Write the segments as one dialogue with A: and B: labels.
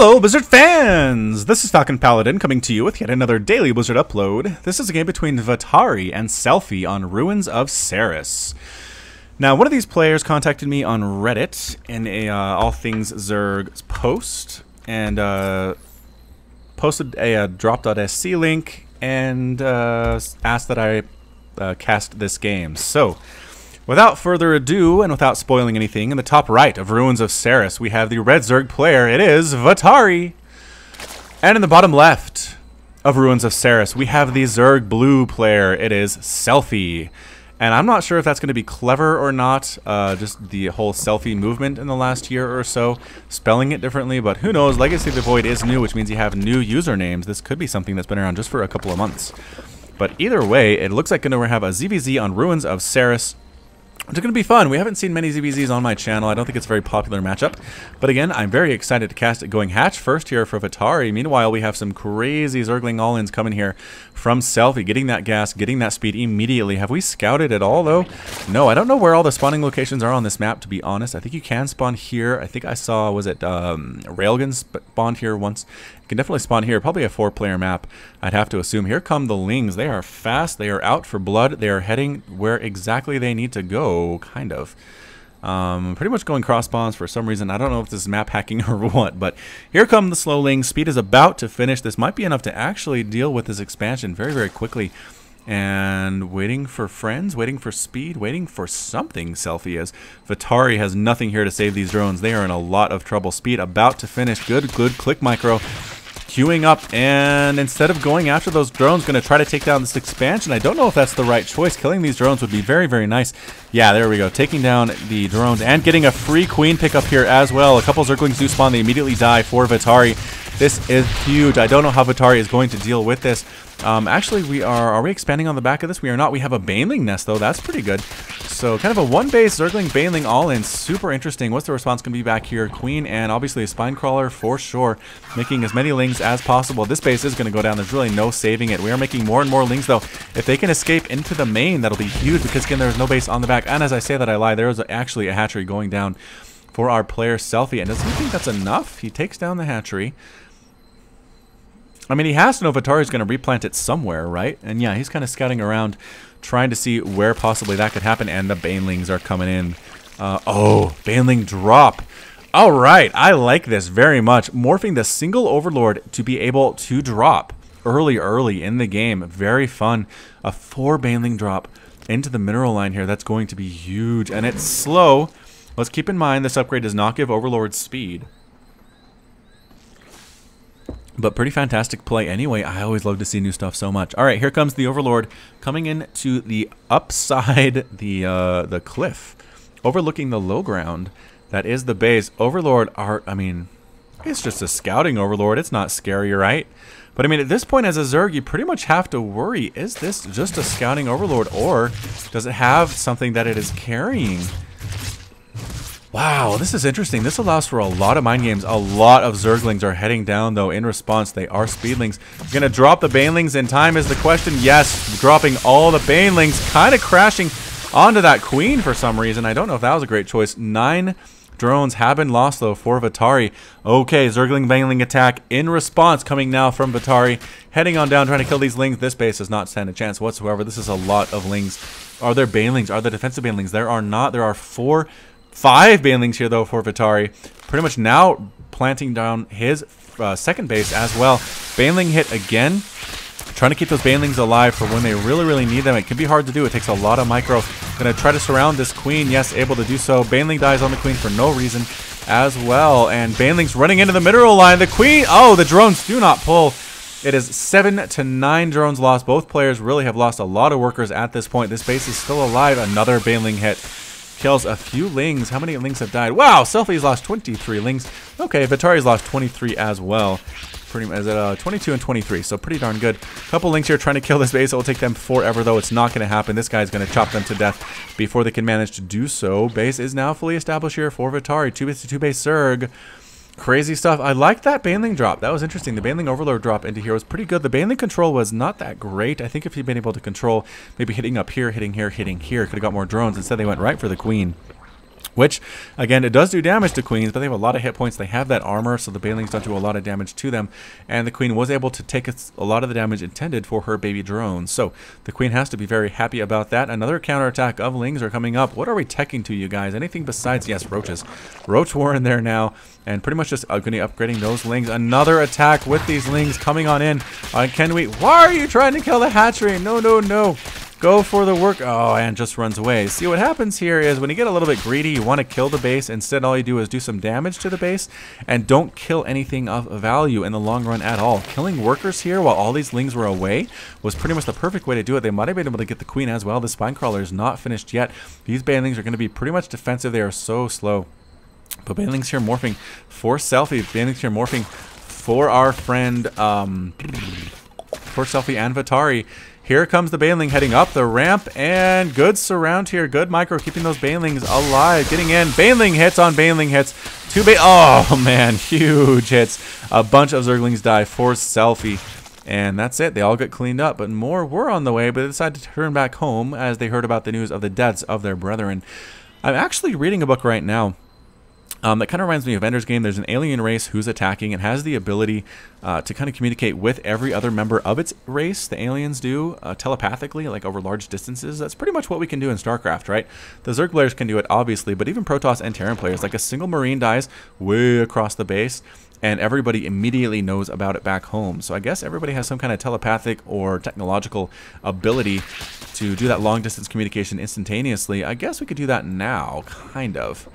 A: Hello, Blizzard fans! This is FalconPaladin coming to you with yet another daily Blizzard upload. This is a game between Vatarii and Celphy on Ruins of Seras. Now, one of these players contacted me on Reddit in a All Things Zerg post, and posted a drop.sc link, and asked that I cast this game. So, without further ado, and without spoiling anything, in the top right of Ruins of Seras, we have the red Zerg player. It is Vatarii. And in the bottom left of Ruins of Seras, we have the Zerg blue player. It is Celphy. And I'm not sure if that's going to be clever or not, just the whole Celphy movement in the last year or so, spelling it differently, but who knows. Legacy of the Void is new, which means you have new usernames. This could be something that's been around just for a couple of months. But either way, it looks like we're going to have a ZVZ on Ruins of Seras. It's going to be fun. We haven't seen many ZVZs on my channel. I don't think it's a very popular matchup. But again, I'm very excited to cast it going hatch first here for Vatarii. Meanwhile, we have some crazy Zergling all-ins coming here from Celphy, getting that gas, getting that speed immediately. Have we scouted at all, though? No, I don't know where all the spawning locations are on this map, to be honest. I think you can spawn here. I think I saw, was it Railgun spawned here once? You can definitely spawn here. Probably a 4-player map, I'd have to assume. Here come the Lings. They are fast. They are out for blood. They are heading where exactly they need to go, kind of. Pretty much going cross spawns for some reason. I don't know if this is map hacking or what, but here come the slow Lings. Speed is about to finish. This might be enough to actually deal with this expansion very, very quickly. And waiting for friends, waiting for speed, waiting for something, Celphy, as Vatarii has nothing here to save these drones. They are in a lot of trouble. Speed about to finish. Good click micro. Queuing up, and instead of going after those drones, going to try to take down this expansion. I don't know if that's the right choice. Killing these drones would be very, very nice. Yeah, there we go. Taking down the drones and getting a free queen pickup here as well. A couple Zerglings do spawn. They immediately die for Vatarii. This is huge. I don't know how Vatarii is going to deal with this. Actually, are we expanding on the back of this? We are not. We have a Baneling nest, though. That's pretty good. So, kind of a one-base Zergling Baneling all-in. Super interesting. What's the response going to be back here? Queen and obviously a Spine Crawler for sure. Making as many Lings as possible. This base is going to go down. There's really no saving it. We are making more and more Lings, though. If they can escape into the main, that'll be huge because, again, there's no base on the back. And as I say that, I lie. There is actually a hatchery going down for our player Celphy. And does he think that's enough? He takes down the hatchery. I mean, he has to know Vatarii's going to replant it somewhere, right? And yeah, he's kind of scouting around, trying to see where possibly that could happen. And the Banelings are coming in. Oh, Baneling drop. All right, I like this very much. Morphing the single Overlord to be able to drop early in the game. Very fun. A 4 Baneling drop into the mineral line here. That's going to be huge. And it's slow. Let's keep in mind this upgrade does not give Overlord speed. But pretty fantastic play anyway. I always love to see new stuff so much. All right, here comes the Overlord coming in to the upside, the cliff, overlooking the low ground. That is the base. Overlord I mean, it's just a scouting Overlord. It's not scary, right? But I mean, at this point as a Zerg, you pretty much have to worry, is this just a scouting Overlord, or does it have something that it is carrying? Wow, this is interesting. This allows for a lot of mind games. A lot of Zerglings are heading down, though. In response, they are Speedlings. Going to drop the Banelings in time is the question. Yes, dropping all the Banelings. Kind of crashing onto that Queen for some reason. I don't know if that was a great choice. 9 drones have been lost, though, for Vatarii. Okay, Zergling Baneling attack in response coming now from Vatarii. Heading on down, trying to kill these Lings. This base does not stand a chance whatsoever. This is a lot of Lings. Are there Banelings? Are there defensive Banelings? There are not. There are 5 Banelings here, though, for Vatarii. Pretty much now planting down his second base as well. Baneling hit again. Trying to keep those Banelings alive for when they really, really need them. It can be hard to do. It takes a lot of micro. Going to try to surround this Queen. Yes, able to do so. Baneling dies on the Queen for no reason as well. And Baneling's running into the mineral line. The Queen, oh, the drones do not pull. It is 7 to 9 drones lost. Both players really have lost a lot of workers at this point. This base is still alive. Another Baneling hit. Kills a few Lings. How many Lings have died? Wow, Celphy's lost 23 Lings. Okay, Vatarii's lost 23 as well. Pretty much at 22 and 23, so pretty darn good. Couple Lings here trying to kill this base. It will take them forever, though. It's not going to happen. This guy's going to chop them to death before they can manage to do so. Base is now fully established here for Vatarii. 2 base Zerg. Crazy stuff. I like that Baneling drop. That was interesting. The Baneling Overlord drop into here was pretty good. The Baneling control was not that great. I think if he'd been able to control maybe hitting up here, hitting here, hitting here, could have got more drones. Instead, they went right for the Queen. Which, again, it does do damage to queens, but they have a lot of hit points. They have that armor, so the banelings don't do a lot of damage to them. And the queen was able to take a lot of the damage intended for her baby drones. So the queen has to be very happy about that. Another counterattack of lings are coming up. What are we teching to, you guys? Anything besides, yes, roaches. Roach war in there now, and pretty much just going to be upgrading those lings. Another attack with these lings coming on in. Can we? Why are you trying to kill the hatchery? No, no, no. Go for the work. Oh, and just runs away. See, what happens here is when you get a little bit greedy, you want to kill the base. Instead, all you do is do some damage to the base and don't kill anything of value in the long run at all. Killing workers here while all these lings were away was pretty much the perfect way to do it. They might have been able to get the queen as well. The spine crawler is not finished yet. These banelings are going to be pretty much defensive. They are so slow. But banelings here morphing for celphy. Banelings here morphing for our friend, for celphy and Vatarii. Here comes the baneling heading up the ramp, and good surround here. Good micro, keeping those banelings alive. Getting in. Baneling hits on baneling hits. Oh, man. Huge hits. A bunch of zerglings die for celphy. And that's it. They all get cleaned up. But more were on the way, but they decided to turn back home as they heard about the news of the deaths of their brethren. I'm actually reading a book right now. That kind of reminds me of Ender's Game. There's an alien race who's attacking and has the ability to kind of communicate with every other member of its race. The aliens do telepathically, like over large distances. That's pretty much what we can do in StarCraft, right? The Zerg players can do it, obviously, but even Protoss and Terran players, like a single Marine dies way across the base, and everybody immediately knows about it back home. So I guess everybody has some kind of telepathic or technological ability to do that long-distance communication instantaneously. I guess we could do that now, kind of.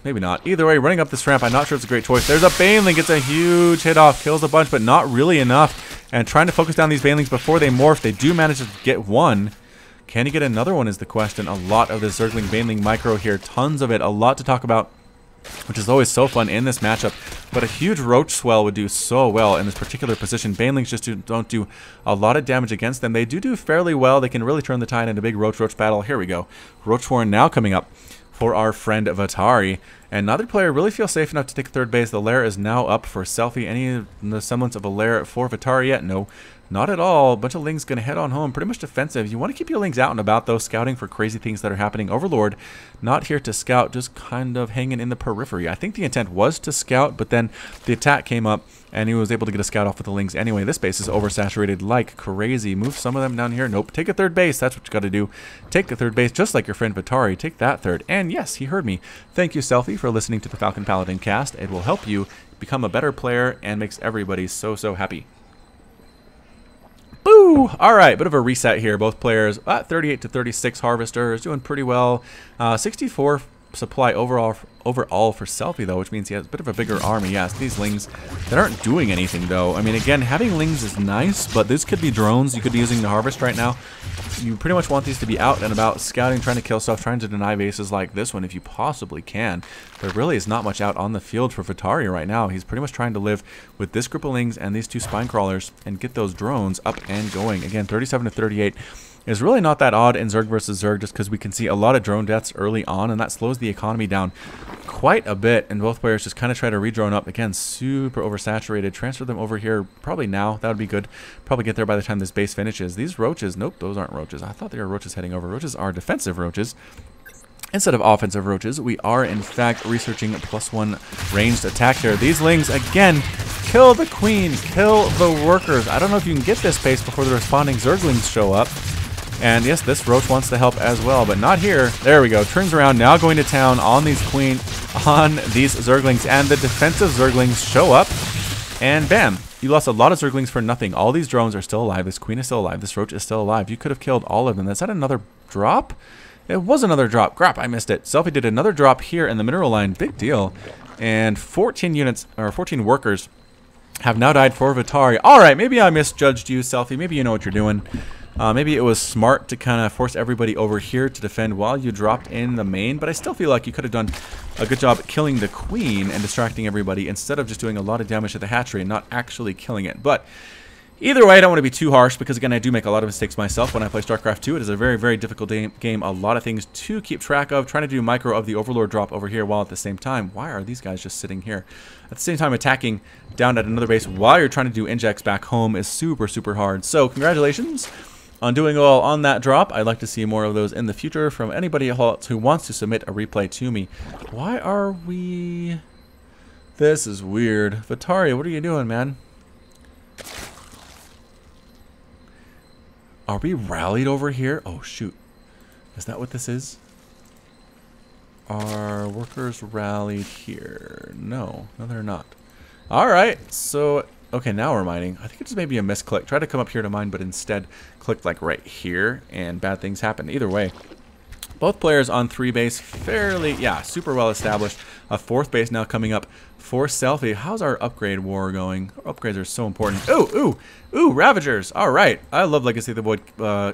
A: Maybe not. Either way, running up this ramp, I'm not sure it's a great choice. There's a baneling, gets a huge hit off, kills a bunch, but not really enough. And trying to focus down these banelings before they morph. They do manage to get one. Can he get another one is the question. A lot of this Zergling baneling micro here, tons of it, a lot to talk about, which is always so fun in this matchup. But a huge roach swell would do so well in this particular position. Banelings just don't do a lot of damage against them. They do fairly well. They can really turn the tide in a big roach battle. Here we go. Roach Warren now coming up for our friend Vatarii. And neither player really feels safe enough to take third base. The lair is now up for celphy. Any semblance of a lair for Vatarii yet? No, not at all. A bunch of lings going to head on home. Pretty much defensive. You want to keep your lings out and about, though, scouting for crazy things that are happening. Overlord, not here to scout, just kind of hanging in the periphery. I think the intent was to scout, but then the attack came up, and he was able to get a scout off with the lings anyway. This base is oversaturated like crazy. Move some of them down here. Nope. Take a third base. That's what you got to do. Take the third base, just like your friend Vatarii. Take that third. And yes, he heard me. Thank you, celphy, for listening to the FalconPaladin cast. It will help you become a better player and makes everybody so happy. Boo! Alright, bit of a reset here. Both players at 38 to 36 harvesters, doing pretty well. 64 supply overall for celphy, though, which means he has a bit of a bigger army. Yes, these lings that aren't doing anything, though. I mean, again, having lings is nice, but this could be drones you could be using to harvest right now. You pretty much want these to be out and about, scouting, trying to kill stuff, trying to deny bases like this one if you possibly can. There really is not much out on the field for Vatarii right now. He's pretty much trying to live with this group of lings and these two spine crawlers and get those drones up and going. Again, 37 to 38. Is really not that odd in Zerg versus Zerg, just because we can see a lot of drone deaths early on, and that slows the economy down quite a bit, and both players just kind of try to re-drone up. Again, super oversaturated. Transfer them over here probably now. That would be good. Probably get there by the time this base finishes. These roaches, nope, those aren't roaches. I thought they were roaches heading over. Roaches are defensive roaches instead of offensive roaches. We are, in fact, researching +1 ranged attack here. These lings, again, kill the queen, kill the workers. I don't know if you can get this pace before the responding Zerglings show up. And yes, this roach wants to help as well, but not here. There we go. Turns around, now going to town on these Zerglings, and the defensive Zerglings show up, and bam. You lost a lot of Zerglings for nothing. All these drones are still alive. This queen is still alive. This roach is still alive. You could have killed all of them. Is that another drop? It was another drop. Crap, I missed it. celphy did another drop here in the mineral line. Big deal. And 14 units, or 14 workers have now died for Vatarii. All right, maybe I misjudged you, celphy. Maybe you know what you're doing. Maybe it was smart to kind of force everybody over here to defend while you dropped in the main, but I still feel like you could have done a good job killing the queen and distracting everybody instead of just doing a lot of damage to the hatchery and not actually killing it. But either way, I don't want to be too harsh because, again, I do make a lot of mistakes myself when I play StarCraft 2. It is a very difficult game. A lot of things to keep track of. Trying to do micro of the Overlord drop over here while at the same time. Why are these guys just sitting here? At the same time, attacking down at another base while you're trying to do injects back home is super hard. So, congratulations on doing well on that drop. I'd like to see more of those in the future from anybody else who wants to submit a replay to me. Why are we... This is weird. Vatarii, what are you doing, man? Are we rallied over here? Oh, shoot. Is that what this is? Are workers rallied here? No. No, they're not. Alright, so... Okay, now we're mining. I think it just may be a misclick. Try to come up here to mine, but instead clicked like right here, and bad things happen. Either way, both players on 3 base, fairly, yeah, super well established. A 4th base now coming up for celphy. How's our upgrade war going? Upgrades are so important. Ooh, Ravagers. All right, I love Legacy of the Void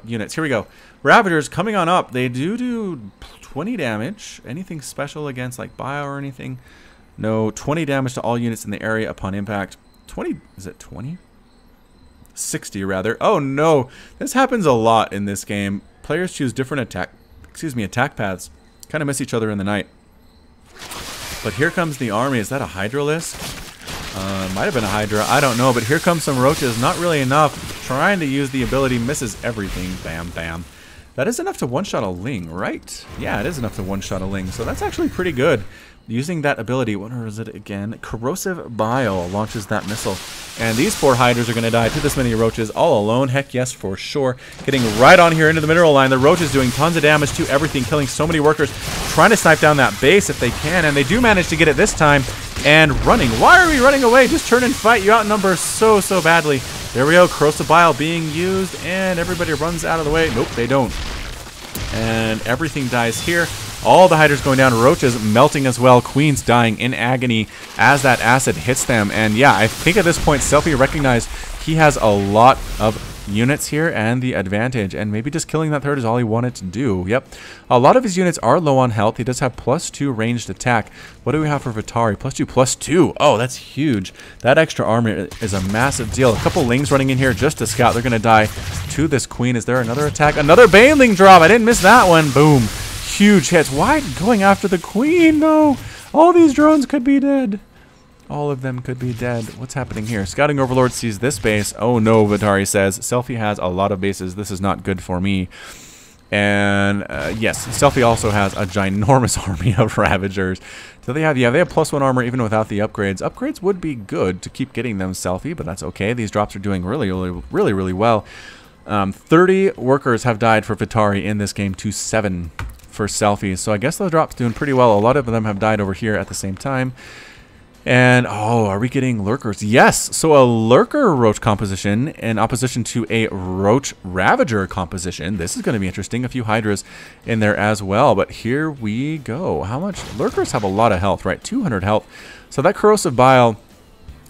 A: units. Here we go. Ravagers coming on up. They do 20 damage. Anything special against like bio or anything? No, 20 damage to all units in the area upon impact. 20, is it 20? 60 rather. Oh no, this happens a lot in this game. Players choose different attack paths. Kind of miss each other in the night. But here comes the army. Is that a Hydralisk? Might have been a Hydra. I don't know. But here comes some roaches. Not really enough. Trying to use the ability. Misses everything. Bam, bam. That is enough to one-shot a Ling, right? Yeah, it is enough to one-shot a Ling. So that's actually pretty good. Using that ability, what is it again? Corrosive Bile launches that missile. And these 4 Hydras are going to die to this many roaches all alone. Heck yes, for sure. Getting right on here into the mineral line. The roaches doing tons of damage to everything, killing so many workers. Trying to snipe down that base if they can. And they do manage to get it this time. And running. Why are we running away? Just turn and fight. You outnumber so badly. There we go. Corrosive Bile being used. And everybody runs out of the way. Nope, they don't. And everything dies here. All the Hydras going down, roaches melting as well, queens dying in agony as that acid hits them. And yeah, I think at this point, celphy recognized he has a lot of units here and the advantage, and maybe just killing that 3rd is all he wanted to do. Yep, a lot of his units are low on health. He does have +2 ranged attack. What do we have for Vatarii? +2/+2. Oh, that's huge. That extra armor is a massive deal. A couple Lings running in here just to scout. They're going to die to this queen. Is there another attack? Another Baneling drop. I didn't miss that one. Boom. Huge hits. Why going after the queen? No. All these drones could be dead. All of them could be dead. What's happening here? Scouting Overlord sees this base. Oh no, Vatarii says. Celphy has a lot of bases. This is not good for me. And yes, celphy also has a ginormous army of Ravagers. So they have +1 armor even without the upgrades. Upgrades would be good to keep getting them, celphy, but that's okay. These drops are doing really well. 30 workers have died for Vatarii in this game to 7 for celphy. So I guess the drop's doing pretty well. A lot of them have died over here at the same time. And, oh, are we getting lurkers? Yes! So a lurker roach composition in opposition to a roach ravager composition. This is going to be interesting. A few hydras in there as well. But here we go. How much? Lurkers have a lot of health, right? 200 health. So that corrosive bile...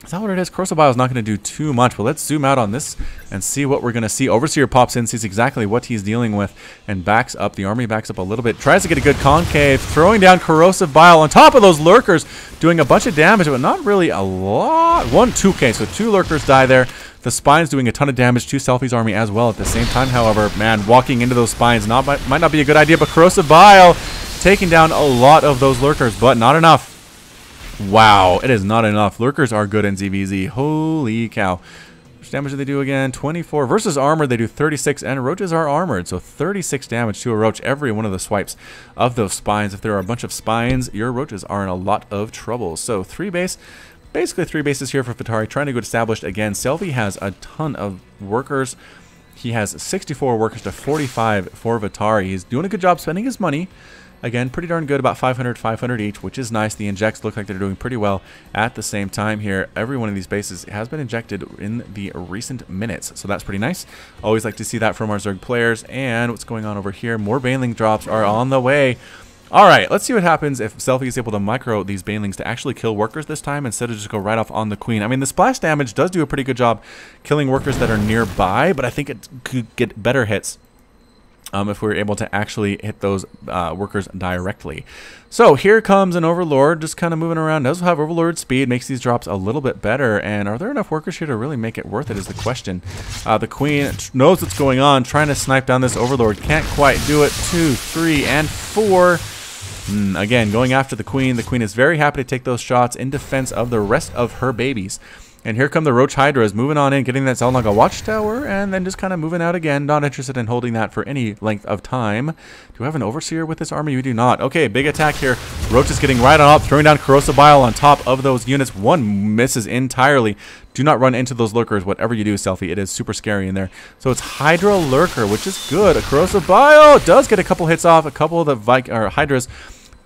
A: Is that what it is? Corrosive Bile is not going to do too much, but let's zoom out on this and see what we're going to see. Overseer pops in, sees exactly what he's dealing with, and backs up. The army backs up a little bit, tries to get a good concave, throwing down Corrosive Bile on top of those lurkers, doing a bunch of damage, but not really a lot. 2K, so 2 lurkers die there. The Spine's doing a ton of damage to celphy's army as well at the same time. However, man, walking into those Spines might not be a good idea, but Corrosive Bile taking down a lot of those lurkers, but not enough. Wow, it is not enough. Lurkers are good in ZVZ. Holy cow. How much damage do they do again? 24. Versus armor, they do 36, and roaches are armored. So 36 damage to a roach every one of the swipes of those spines. If there are a bunch of spines, your roaches are in a lot of trouble. So 3 base, basically 3 bases here for Vatarii, trying to get established again. Celphy has a ton of workers. He has 64 workers to 45 for Vatarii. He's doing a good job spending his money. Again, pretty darn good, about 500 each, which is nice. The injects look like they're doing pretty well at the same time here. Every one of these bases has been injected in the recent minutes, so that's pretty nice. Always like to see that from our Zerg players. And what's going on over here? More Baneling drops are on the way. All right, let's see what happens if celphy is able to micro these Banelings to actually kill workers this time instead of just go right off on the queen. I mean, the splash damage does do a pretty good job killing workers that are nearby, but I think it could get better hits if we were able to actually hit those workers directly. So here comes an Overlord, just kind of moving around. Does have Overlord speed, makes these drops a little bit better. And are there enough workers here to really make it worth it is the question. The Queen knows what's going on, trying to snipe down this Overlord. Can't quite do it. 2, 3, and 4. Again, going after the Queen. The Queen is very happy to take those shots in defense of the rest of her babies. And here come the Roach Hydras moving on in, getting that Zelnaga Watchtower, and then just kind of moving out again. Not interested in holding that for any length of time. Do we have an Overseer with this army? We do not. Okay, big attack here. Roach is getting right on up, throwing down Corrosive Bile on top of those units. One misses entirely. Do not run into those lurkers, whatever you do, Celphy. It is super scary in there. So it's Hydra Lurker, which is good. A Corrosive Bile does get a couple hits off. A couple of the Hydras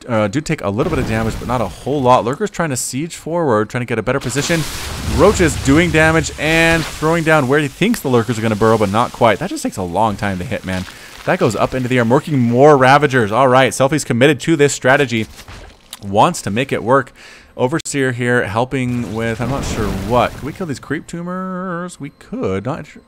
A: do take a little bit of damage, but not a whole lot. Lurker's trying to siege forward, trying to get a better position. Roach is doing damage and throwing down where he thinks the Lurkers are going to burrow, but not quite. That just takes a long time to hit, man. That goes up into the air, working more Ravagers. All right, Celphy's committed to this strategy. Wants to make it work. Overseer here helping with, I'm not sure what. Can we kill these creep tumors? We could. Not sure.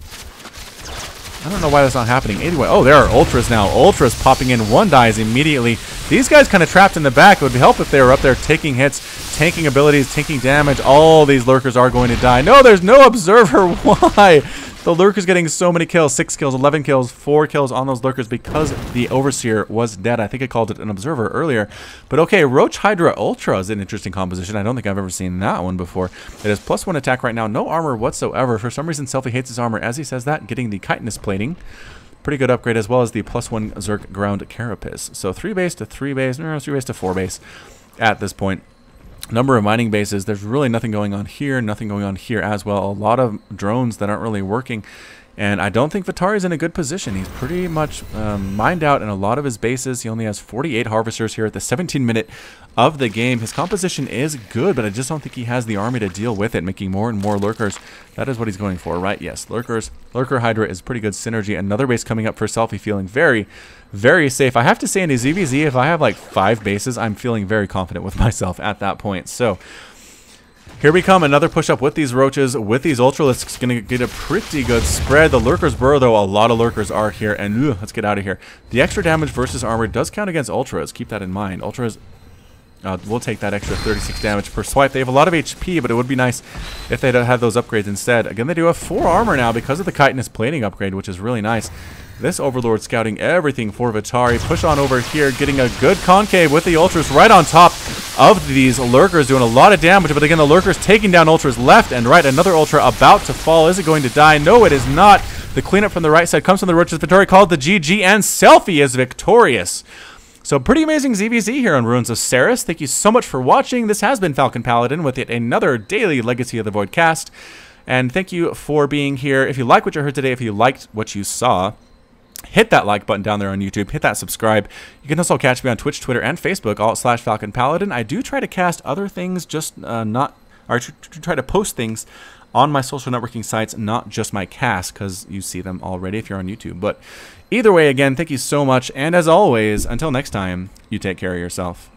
A: I don't know why that's not happening. Anyway, oh, there are Ultras now. Ultras popping in. One dies immediately. These guys kind of trapped in the back. It would help if they were up there taking hits, tanking abilities, taking damage. All these Lurkers are going to die. No, there's no Observer. Why? The Lurker's getting so many kills. 6 kills, 11 kills, 4 kills on those Lurkers because the Overseer was dead. I think I called it an Observer earlier. But okay, Roach Hydra Ultra is an interesting composition. I don't think I've ever seen that one before. It is +1 attack right now. No armor whatsoever. For some reason, Celphy hates his armor. As he says that, getting the chitinous plating. Pretty good upgrade, as well as the +1 Zerk Ground Carapace. So 3 base to 3 base, no, 3 base to 4 base at this point. Number of mining bases, there's really nothing going on here, nothing going on here as well. A lot of drones that aren't really working. And I don't think Vatari's in a good position. He's pretty much mined out in a lot of his bases. He only has 48 harvesters here at the 17-minute of the game. His composition is good, but I just don't think he has the army to deal with it, making more and more Lurkers. That is what he's going for, right? Yes, Lurkers. Lurker Hydra is pretty good synergy. Another base coming up for Celphy, feeling very, very safe. I have to say in a ZVZ, if I have like 5 bases, I'm feeling very confident with myself at that point. So here we come, another push-up with these Roaches, with these Ultralisks. Going to get a pretty good spread. The Lurkers burrow, though. A lot of Lurkers are here, and let's get out of here. The extra damage versus armor does count against Ultras. Keep that in mind. Ultras, we'll take that extra 36 damage per swipe. They have a lot of HP, but it would be nice if they'd had those upgrades instead. Again, they do have 4 armor now because of the chitinous plating upgrade, which is really nice. This Overlord scouting everything for Vatarii. Push on over here, getting a good concave with the Ultras right on top of these Lurkers, doing a lot of damage. But again, the Lurkers taking down Ultras left and right. Another Ultra about to fall. Is it going to die? No, it is not. The cleanup from the right side comes from the Roaches. Vatarii called the GG, and Celphy is victorious. So pretty amazing ZVZ here on Ruins of Seras. Thank you so much for watching. This has been FalconPaladin with yet another daily Legacy of the Void cast. And thank you for being here. If you like what you heard today, if you liked what you saw, hit that like button down there on YouTube. Hit that subscribe. You can also catch me on Twitch, Twitter, and Facebook, all /FalconPaladin. I do try to cast other things, just try to post things on my social networking sites, not just my cast, because you see them already if you're on YouTube. But either way, again, thank you so much. And as always, until next time, you take care of yourself.